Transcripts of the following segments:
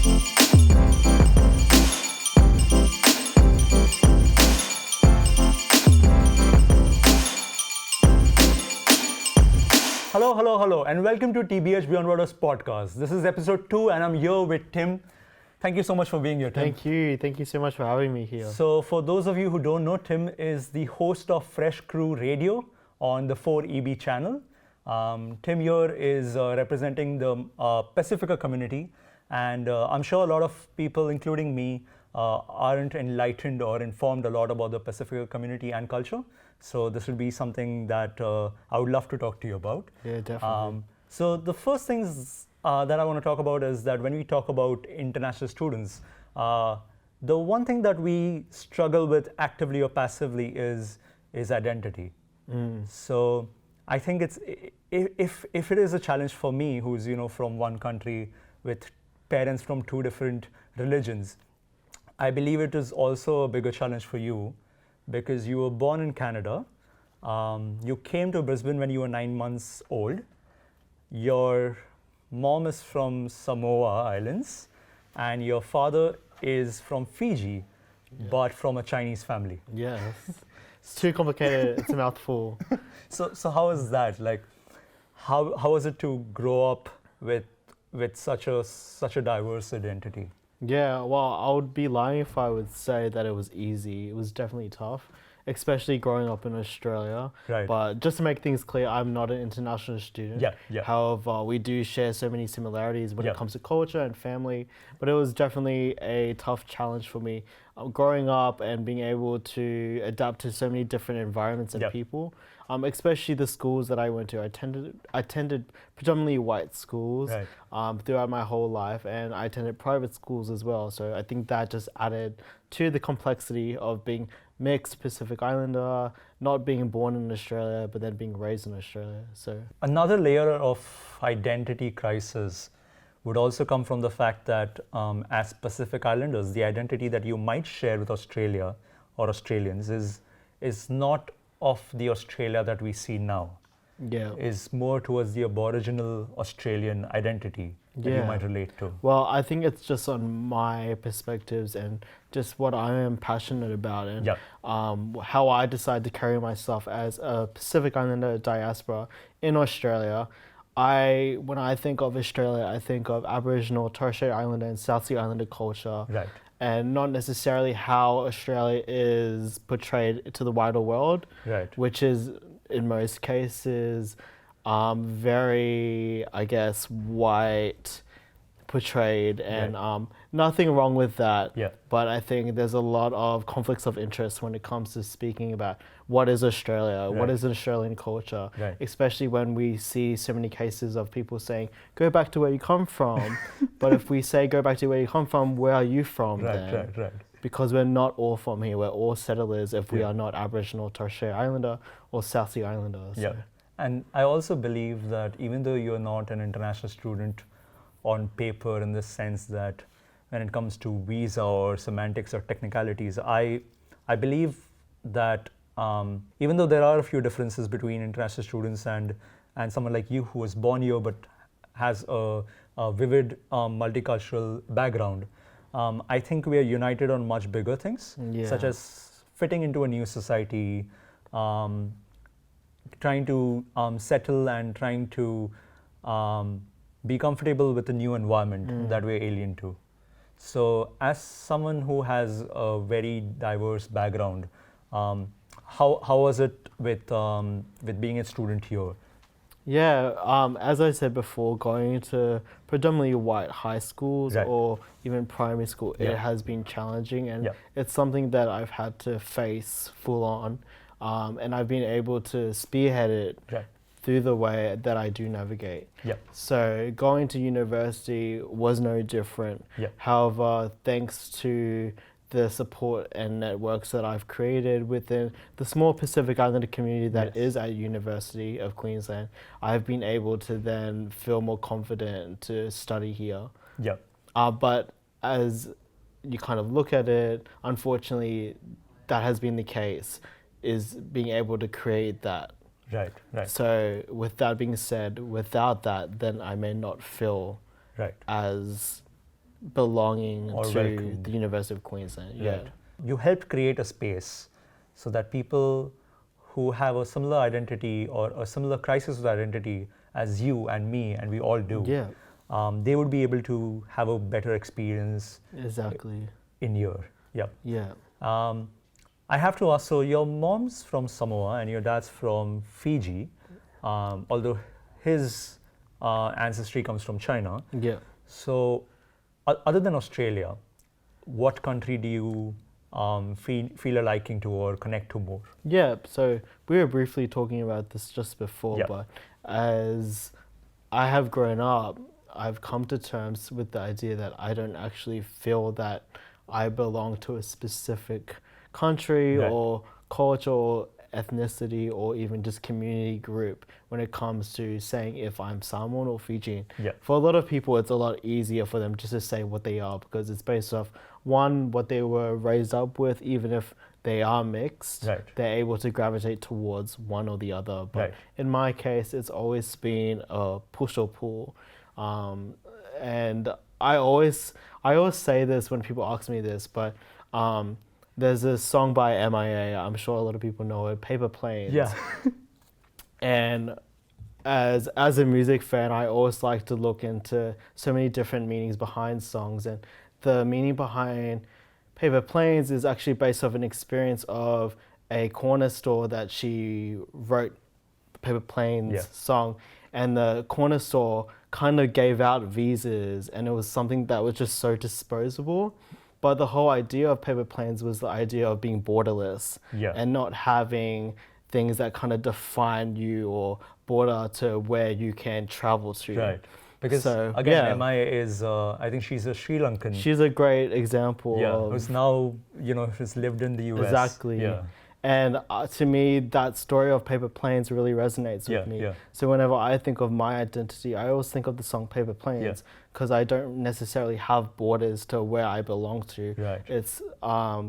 Hello, and welcome to TBH Beyond Borders podcast. This is episode 2, and I'm here with Tim. Thank you so much for being here, Tim. Thank you so much for having me here. So, for those of you who don't know, Tim is the host of Fresh Crew Radio on the 4EB channel. Tim here is representing the Pasifika community, and I'm sure a lot of people, including me, aren't enlightened or informed a lot about the Pasifika community and culture. So this will be something that I would love to talk to you about. Yeah, definitely. So the first things that I want to talk about is that when we talk about international students, the one thing that we struggle with actively or passively is identity. So I think it's if it is a challenge for me, who's from one country with parents from two different religions, I believe it is also a bigger challenge for you because you were born in Canada. You came to Brisbane when you were 9 months old. Your mom is from Samoa Islands, and your father is from Fiji, but from a Chinese family. Yes. It's too complicated. It's a mouthful. So how is that? Like, how was it to grow up with such a diverse identity? Yeah, well, I would be lying if I would say that it was easy. It was definitely tough, especially growing up in Australia. Right. But just to make things clear, I'm not an international student. Yeah. However, we do share so many similarities when Yeah. it comes to culture and family. But it was definitely a tough challenge for me. Growing up and being able to adapt to so many different environments and Yeah. people. Especially the schools that I went to. I attended predominantly white schools throughout my whole life, and I attended private schools as well. So I think that just added to the complexity of being mixed Pacific Islander, not being born in Australia, but then being raised in Australia. So another layer of identity crisis would also come from the fact that as Pacific Islanders, the identity that you might share with Australia or Australians is not of the Australia that we see now. Yeah. Is more towards the Aboriginal Australian identity that you might relate to. Well, I think it's just on my perspectives and just what I am passionate about and how I decide to carry myself as a Pacific Islander diaspora in Australia. When I think of Australia, I think of Aboriginal, Torres Strait Islander and South Sea Islander culture. Right. And not necessarily how Australia is portrayed to the wider world, which is in most cases very, I guess, white portrayed, and nothing wrong with that. Yeah. But I think there's a lot of conflicts of interest when it comes to speaking about what is Australia, what is an Australian culture, especially when we see so many cases of people saying, go back to where you come from. But if we say, go back to where you come from, where are you from then? Right. Because we're not all from here, we're all settlers if we are not Aboriginal, Torres Strait Islander or South Sea Islanders. Yeah. And I also believe that even though you're not an international student on paper in the sense that when it comes to visa or semantics or technicalities, I believe that even though there are a few differences between international students and someone like you who was born here but has a vivid multicultural background, I think we are united on much bigger things, such as fitting into a new society, trying to settle and trying to be comfortable with the new environment that we're alien to. So as someone who has a very diverse background, how was it with being a student here? Yeah, as I said before, going to predominantly white high schools or even primary school, it has been challenging, and it's something that I've had to face full on, and I've been able to spearhead it through the way that I do navigate. So going to university was no different. However, thanks to the support and networks that I've created within the small Pacific Islander community that is at University of Queensland, I've been able to then feel more confident to study here. But as you kind of look at it, unfortunately, that has been the case, is being able to create that. Right. So with that being said, without that, then I may not feel as belonging or to welcome. the University of Queensland. Yeah. Right. You helped create a space so that people who have a similar identity or a similar crisis of identity as you and me, and we all do, Yeah. they would be able to have a better experience Exactly. in here. Yeah. Yeah. I have to ask, so your mom's from Samoa and your dad's from Fiji, although his ancestry comes from China. Yeah. So other than Australia, what country do you feel a liking to or connect to more? Yeah, so we were briefly talking about this just before, Yeah. but as I have grown up, I've come to terms with the idea that I don't actually feel that I belong to a specific country Right. or culture or ethnicity or even just community group when it comes to saying if I'm Samoan or Fijian. Yeah. For a lot of people, it's a lot easier for them just to say what they are because it's based off, one, what they were raised up with, even if they are mixed, Right. they're able to gravitate towards one or the other. But Right. in my case, it's always been a push or pull. And I always say this when people ask me this, but there's a song by MIA, I'm sure a lot of people know it, Paper Planes. Yeah. And as a music fan, I always like to look into so many different meanings behind songs, and the meaning behind Paper Planes is actually based off an experience of a corner store that she wrote Paper Planes Yeah. song, and the corner store kind of gave out visas, and it was something that was just so disposable. But the whole idea of Paper Planes was the idea of being borderless, Yeah. and not having things that kind of define you or border to where you can travel to. Right. Because So, again, yeah. MIA is, I think she's a Sri Lankan. She's a great example yeah, of who's now, who's lived in the US. exactly. Yeah. And to me, that story of Paper Planes really resonates Yeah, with me. yeah. So whenever I think of my identity, I always think of the song Paper Planes because I don't necessarily have borders to where I belong to. Right. It's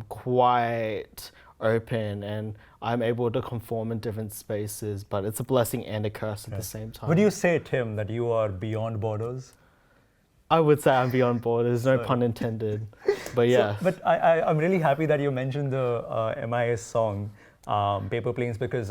quite open, and I'm able to conform in different spaces, but it's a blessing and a curse at the same time. Would you say, Tim, that you are beyond borders? I would say I'm beyond borders, no pun intended. But yeah. So, but I'm really happy that you mentioned the MIS song, Paper Planes, because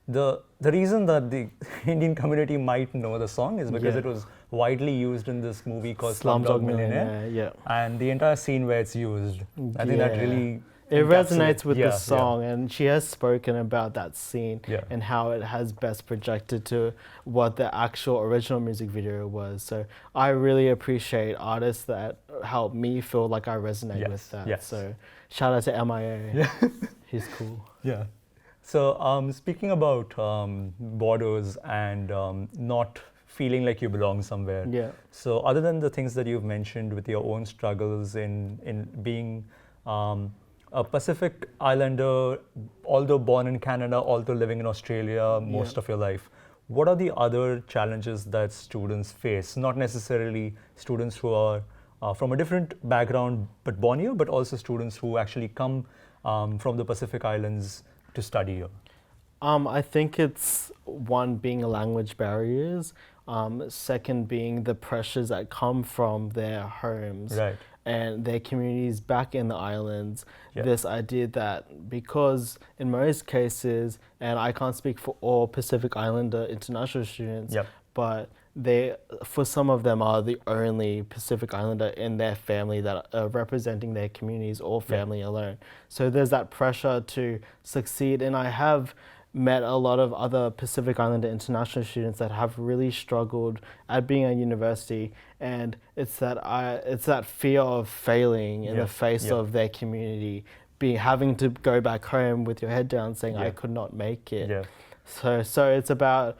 the reason that the Indian community might know the song is because Yeah. it was widely used in this movie called Slumdog Slumdog Millionaire. Millionaire, yeah. And the entire scene where it's used, I think that Yeah. really It resonates encapsulates- with yeah, the song, and she has spoken about that scene Yeah. and how it has best projected to what the actual original music video was. So I really appreciate artists that help me feel like I resonate Yes, with that. yes. So shout out to MIA. Yeah. He's cool. Yeah. So speaking about borders and not feeling like you belong somewhere. Yeah. So other than the things that you've mentioned with your own struggles in being a Pacific Islander, although born in Canada, although living in Australia most of your life, what are the other challenges that students face? Not necessarily students who are from a different background but born here, but also students who actually come from the Pacific Islands to study here. I think it's one being language barriers, second being the pressures that come from their homes Right. and their communities back in the islands. Yeah. This idea that because in most cases, and I can't speak for all Pacific Islander international students, Yep. but they, for some of them, are the only Pacific Islander in their family that are representing their communities or family alone. So there's that pressure to succeed, and I have met a lot of other Pacific Islander international students that have really struggled at being at university, and it's that fear of failing in the face of their community, having to go back home with your head down saying I could not make it. Yeah. So it's about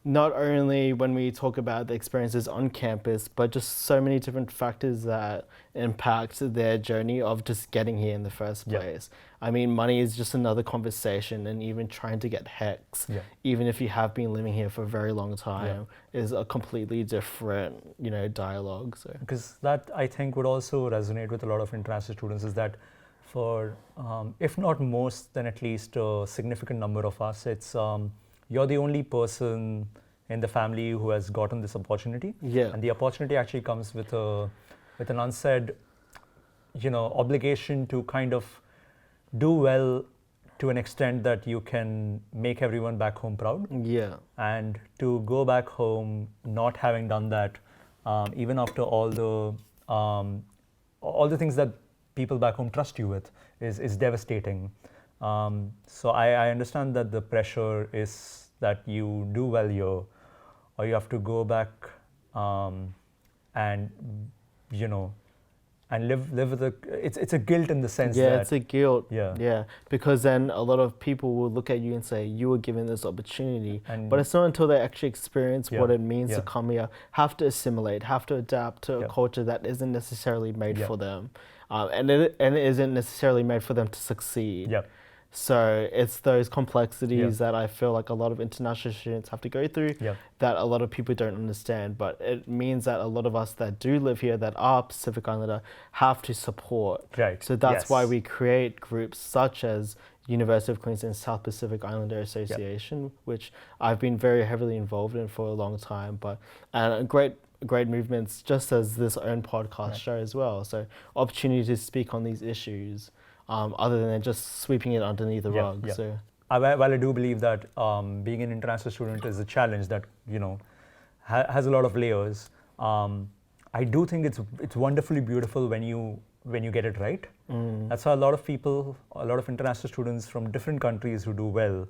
not only when we talk about the experiences on campus, but just so many different factors that impact their journey of just getting here in the first place. I mean, money is just another conversation, and even trying to get HECS, even if you have been living here for a very long time, is a completely different, dialogue. So Because that, I think, would also resonate with a lot of international students, is that for, if not most, then at least a significant number of us, it's you're the only person in the family who has gotten this opportunity. Yeah. And the opportunity actually comes with an unsaid, obligation to kind of do well to an extent that you can make everyone back home proud. Yeah. And to go back home not having done that, even after all the things that people back home trust you with, is devastating. So I understand that the pressure is that you do well here, or you have to go back and and live with it's a guilt in the sense that it's a guilt. Yeah. Because then a lot of people will look at you and say you were given this opportunity, but it's not until they actually experience what it means to come here, have to assimilate, have to adapt to a culture that isn't necessarily made for them, and it isn't necessarily made for them to succeed. So it's those complexities that I feel like a lot of international students have to go through that a lot of people don't understand. But it means that a lot of us that do live here, that are Pacific Islander, have to support. Right. So that's why we create groups such as University of Queensland South Pacific Islander Association, which I've been very heavily involved in for a long time. And great movements, just as this own podcast show as well. So opportunity to speak on these issues. Other than just sweeping it underneath the rug. So, while I do believe that being an international student is a challenge that has a lot of layers, I do think it's wonderfully beautiful when you get it right. That's how a lot of people, a lot of international students from different countries who do well,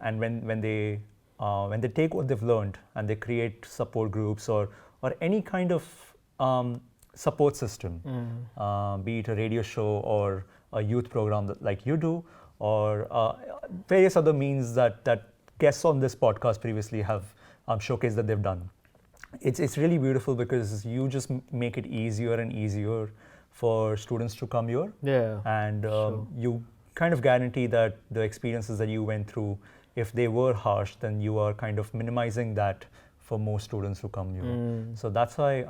and when they take what they've learned and they create support groups or any kind of support system, be it a radio show or a youth program like you do, or various other means that guests on this podcast previously have showcased that they've done. It's really beautiful because you just make it easier and easier for students to come here. And you kind of guarantee that the experiences that you went through, if they were harsh, then you are kind of minimizing that for most students who come here. So that's why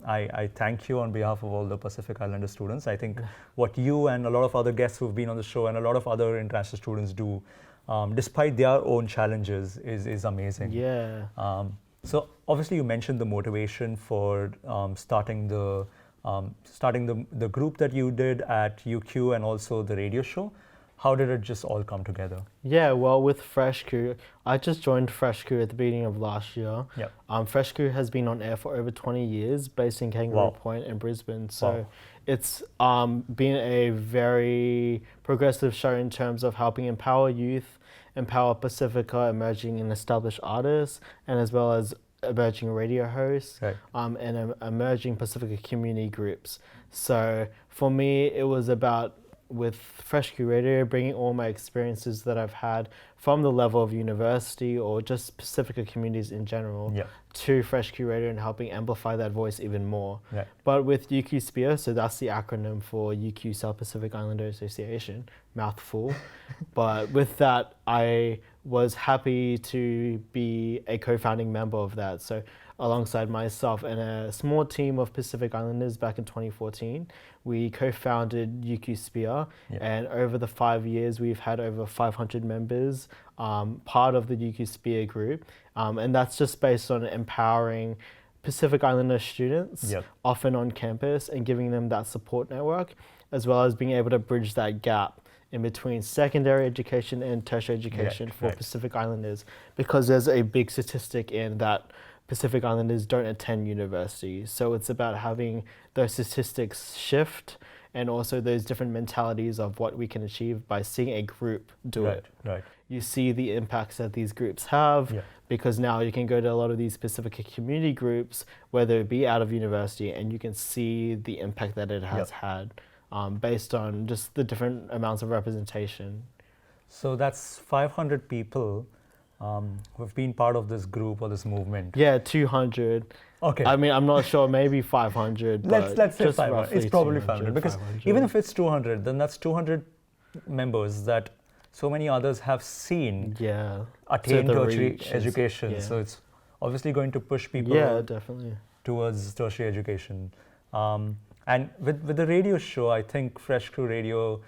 I thank you on behalf of all the Pacific Islander students. I think what you and a lot of other guests who've been on the show and a lot of other international students do, despite their own challenges, is amazing. So obviously you mentioned the motivation for starting the group that you did at UQ and also the radio show. How did it just all come together? Well, with Fresh Crew, I just joined Fresh Crew at the beginning of last year. Fresh Crew has been on air for over 20 years, based in Kangaroo Point in Brisbane. So it's been a very progressive show in terms of helping empower youth, empower Pasifika emerging and established artists, and as well as emerging radio hosts, and emerging Pasifika community groups. So for me, it was about, with Fresh Crew Radio, bringing all my experiences that I've had from the level of university or just Pacifica communities in general to Fresh Crew Radio and helping amplify that voice even more. But with UQ SPIA, so that's the acronym for UQ South Pacific Islander Association, mouthful. But with that, I was happy to be a co-founding member of that. So alongside myself and a small team of Pacific Islanders back in 2014, we co-founded UQ SPIA, and over the 5 years we've had over 500 members part of the UQ SPIA group, and that's just based on empowering Pacific Islander students, often on campus, and giving them that support network, as well as being able to bridge that gap in between secondary education and tertiary education for Pacific Islanders, because there's a big statistic in that Pacific Islanders don't attend university. So it's about having those statistics shift and also those different mentalities of what we can achieve by seeing a group do it. You see the impacts that these groups have, because now you can go to a lot of these Pacific community groups, whether it be out of university, and you can see the impact that it has had based on just the different amounts of representation. So that's 500 people who've been part of this group or this movement. 200. Okay. I mean, I'm not sure, maybe 500. Let's say 500. It's probably 500 because 500. Even if it's 200, then that's 200 members that so many others have seen attain tertiary education. So it's obviously going to push people definitely towards tertiary education. And with the radio show, I think Fresh Crew Radio,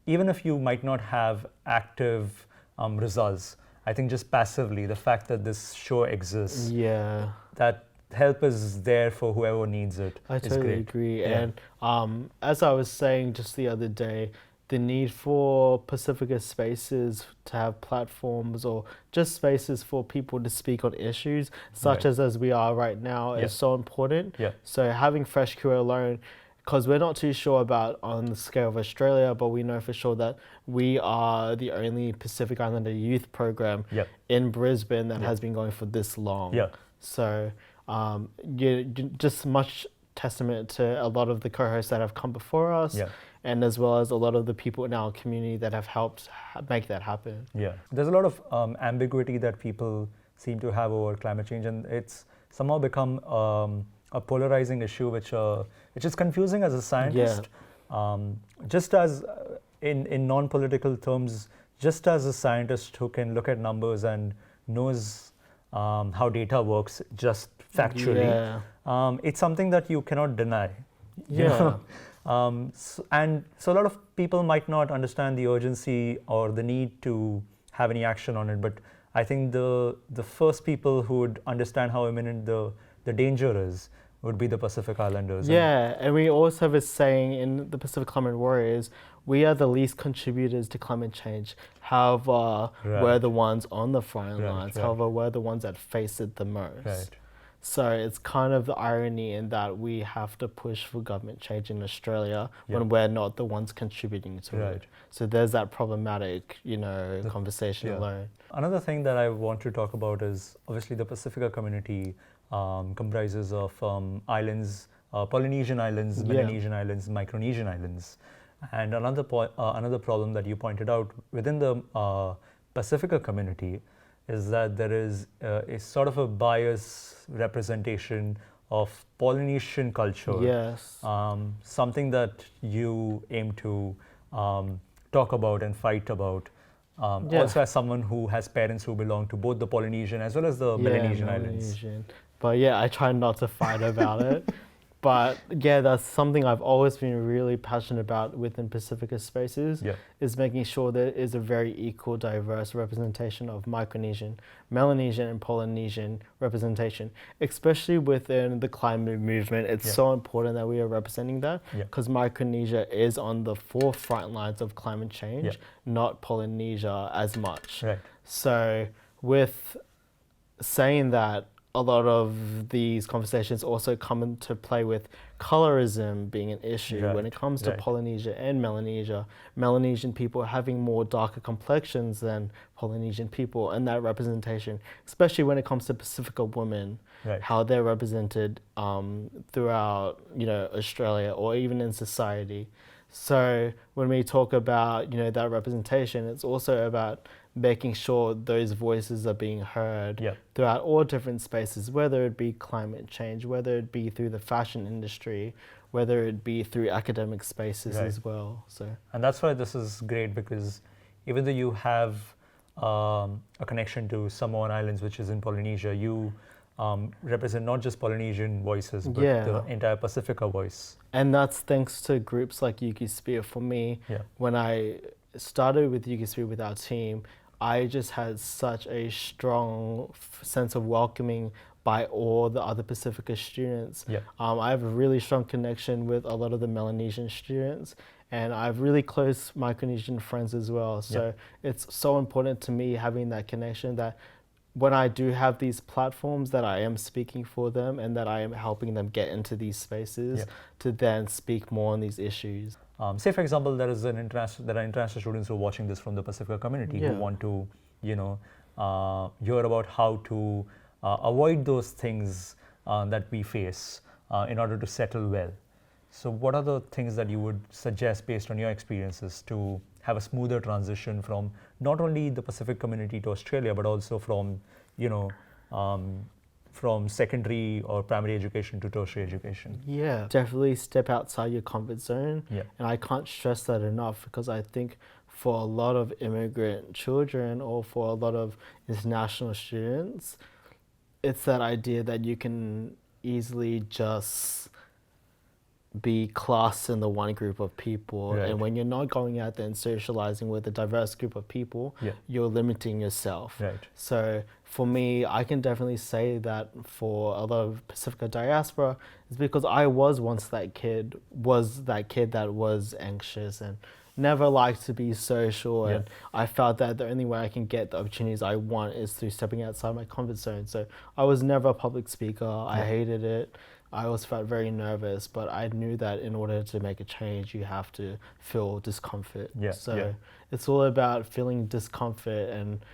even if you might not have active results, I think just passively, the fact that this show exists, that help is there for whoever needs it. I totally agree. Yeah. And as I was saying just the other day, the need for Pasifika spaces to have platforms or just spaces for people to speak on issues such as we are right now is so important. So having Fresh Q alone, because we're not too sure about on the scale of Australia, but we know for sure that we are the only Pacific Islander youth program in Brisbane that has been going for this long. So just much testament to a lot of the co-hosts that have come before us, and as well as a lot of the people in our community that have helped make that happen. There's a lot of ambiguity that people seem to have over climate change, and it's somehow become a polarizing issue, which is confusing as a scientist. Just as in non-political terms, just as a scientist who can look at numbers and knows how data works just factually, it's something that you cannot deny. You know? So a lot of people might not understand the urgency or the need to have any action on it, but I think the first people who would understand how imminent the danger is would be the Pacific Islanders. And we also have a saying in the Pacific Climate Warriors, we are the least contributors to climate change. However, we're the ones on the front lines. However, we're the ones that face it the most. So it's kind of the irony in that we have to push for government change in Australia when we're not the ones contributing to it. So there's that problematic, conversation alone. Another thing that I want to talk about is obviously the Pasifika community comprises of islands, Polynesian islands, Melanesian islands, Micronesian islands. And another problem that you pointed out within the Pasifika community is that there is a sort of a bias representation of Polynesian culture. Something that you aim to talk about and fight about. Also as someone who has parents who belong to both the Polynesian as well as the Melanesian islands. But I try not to fight about it. But that's something I've always been really passionate about within Pacifica spaces, is making sure there is a very equal, diverse representation of Micronesian, Melanesian and Polynesian representation, especially within the climate movement. It's so important that we are representing that because Micronesia is on the forefront lines of climate change, not Polynesia as much. So with saying that, a lot of these conversations also come into play with colorism being an issue when it comes to Polynesia and Melanesia. Melanesian people having more darker complexions than Polynesian people, and that representation, especially when it comes to Pacifica women, how they're represented throughout Australia or even in society. So when we talk about that representation, it's also about making sure those voices are being heard throughout all different spaces, whether it be climate change, whether it be through the fashion industry, whether it be through academic spaces as well. And that's why this is great, because even though you have a connection to Samoan Islands, which is in Polynesia, you represent not just Polynesian voices, but the entire Pacifica voice. And that's thanks to groups like Yuki Spear. For me, when I started with Yuki Spear with our team, I just had such a strong sense of welcoming by all the other Pacifica students. I have a really strong connection with a lot of the Melanesian students, and I have really close Micronesian friends as well. So it's so important to me having that connection, that when I do have these platforms, that I am speaking for them and that I am helping them get into these spaces to then speak more on these issues. Say, for example, there are international students who are watching this from the Pacifica community who want to, hear about how to avoid those things that we face in order to settle well. So what are the things that you would suggest based on your experiences to have a smoother transition from not only the Pacific community to Australia, but also from, from secondary or primary education to tertiary education? Definitely step outside your comfort zone. And I can't stress that enough, because I think for a lot of immigrant children or for a lot of international students, it's that idea that you can easily just be classed in the one group of people. Right. And when you're not going out there and socializing with a diverse group of people, you're limiting yourself. Right. So for me, I can definitely say that for a lot of Pasifika diaspora, it's because I was once that kid that was anxious and never liked to be social, and I felt that the only way I can get the opportunities I want is through stepping outside my comfort zone. So I was never a public speaker. I hated it. I always felt very nervous, but I knew that in order to make a change, you have to feel discomfort. It's all about feeling discomfort and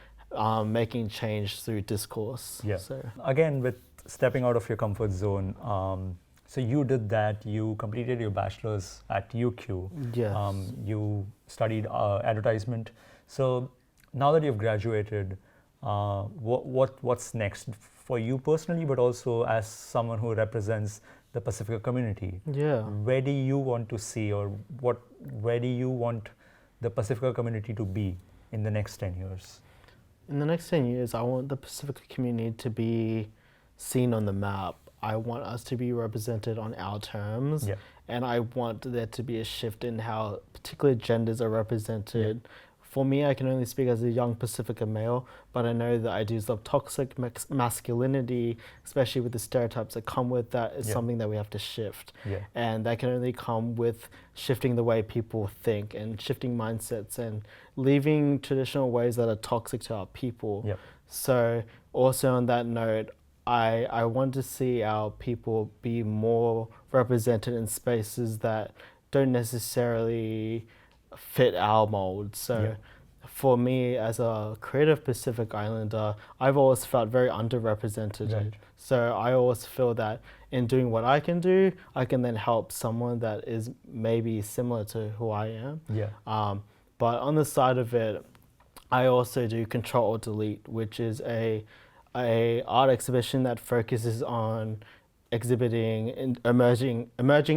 making change through discourse. So again, with stepping out of your comfort zone, so you did that. You completed your bachelor's at UQ. Yes. You studied advertisement. So now that you've graduated, what's next for you personally, but also as someone who represents the Pasifika community? Where do you want to see, or where do you want the Pasifika community to be in the next 10 years? In the next 10 years, I want the Pasifika community to be seen on the map. I want us to be represented on our terms, and I want there to be a shift in how particular genders are represented. For me, I can only speak as a young Pasifika male, but I know the ideas of toxic masculinity, especially with the stereotypes that come with that, is something that we have to shift. And that can only come with shifting the way people think and shifting mindsets and leaving traditional ways that are toxic to our people. So also on that note, I want to see our people be more represented in spaces that don't necessarily fit our mold. So for me, as a creative Pacific Islander, I've always felt very underrepresented. So I always feel that in doing what I can do, I can then help someone that is maybe similar to who I am. But on the side of it, I also do Control or Delete, which is a art exhibition that focuses on exhibiting emerging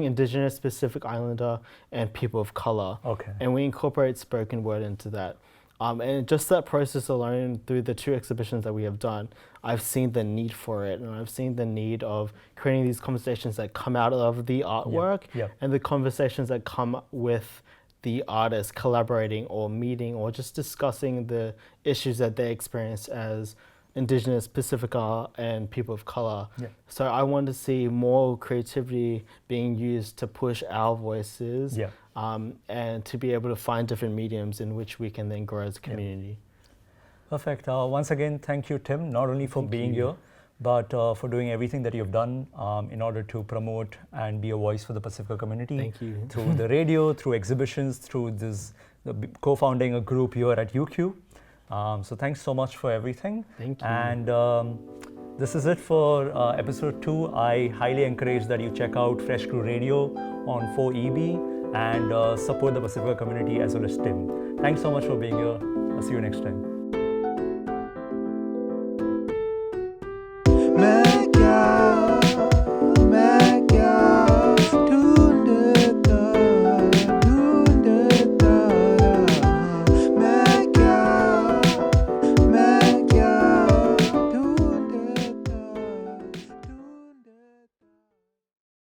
Indigenous Pacific Islander and people of color. And we incorporate spoken word into that. And just that process alone, through the 2 exhibitions that we have done, I've seen the need for it, and I've seen the need of creating these conversations that come out of the artwork and the conversations that come with the artists collaborating or meeting or just discussing the issues that they experience as Indigenous, Pasifika, and people of color. So I want to see more creativity being used to push our voices and to be able to find different mediums in which we can then grow as a community. Perfect. Once again, thank you, Tim, not only for being here, but for doing everything that you've done in order to promote and be a voice for the Pasifika community. Thank you. Through the radio, through exhibitions, through co-founding a group here at UQ. So thanks so much for everything. Thank you. And this is it for episode 2. I highly encourage that you check out Fresh Crew Radio on 4EB and support the Pasifika community as well as Tim. Thanks so much for being here. I'll see you next time.